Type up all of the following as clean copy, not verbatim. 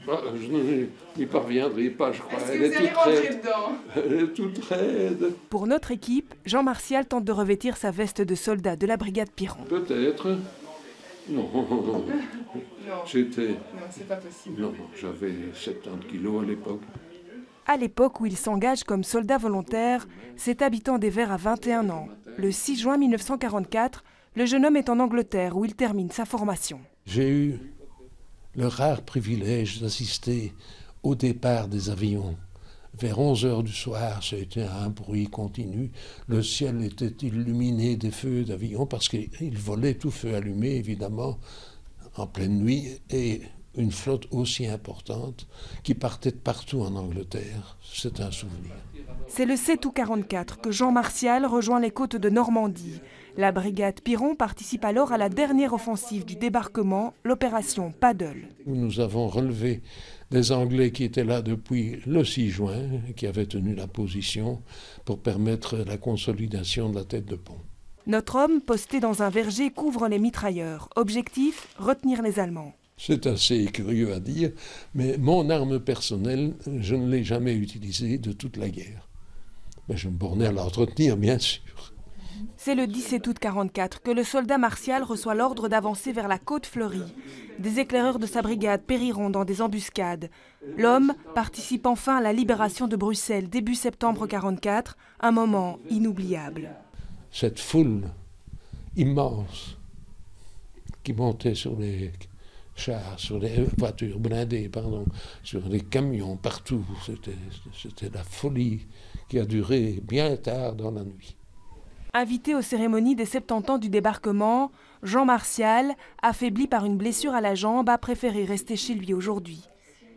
Je n'y parviendrai pas, je crois. Est-ce que vous allez rentrer dedans? Elle est toute raide. Pour notre équipe, Jean Martial tente de revêtir sa veste de soldat de la brigade Piron. Peut-être. Non. Non. J'étais... Non, c'est pas possible. Non, j'avais 70 kilos à l'époque. À l'époque où il s'engage comme soldat volontaire, cet habitant des Verts a 21 ans. Le 6 juin 1944, le jeune homme est en Angleterre où il termine sa formation. J'ai eu le rare privilège d'assister au départ des avions. Vers 11 h du soir, c'était un bruit continu. Le ciel était illuminé des feux d'avions parce qu'ils volaient tout feu allumé, évidemment, en pleine nuit. Et une flotte aussi importante qui partait de partout en Angleterre. C'est un souvenir. C'est le 7 août 1944 que Jean Martial rejoint les côtes de Normandie. La brigade Piron participe alors à la dernière offensive du débarquement, l'opération Paddle. Nous avons relevé des Anglais qui étaient là depuis le 6 juin, qui avaient tenu la position pour permettre la consolidation de la tête de pont. Notre homme, posté dans un verger, couvre les mitrailleurs. Objectif, retenir les Allemands. C'est assez curieux à dire, mais mon arme personnelle, je ne l'ai jamais utilisée de toute la guerre. Mais je me bornais à l'entretenir, bien sûr. C'est le 17 août 1944 que le soldat Martial reçoit l'ordre d'avancer vers la côte fleurie. Des éclaireurs de sa brigade périront dans des embuscades. L'homme participe enfin à la libération de Bruxelles début septembre 1944, un moment inoubliable. Cette foule immense qui montait sur les chars, sur les voitures blindées, sur les camions, partout, c'était la folie qui a duré bien tard dans la nuit. Invité aux cérémonies des 70 ans du débarquement, Jean Martial, affaibli par une blessure à la jambe, a préféré rester chez lui aujourd'hui.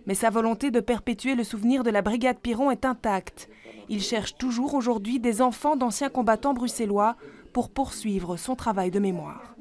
Mais sa volonté de perpétuer le souvenir de la brigade Piron est intacte. Il cherche toujours aujourd'hui des enfants d'anciens combattants bruxellois pour poursuivre son travail de mémoire.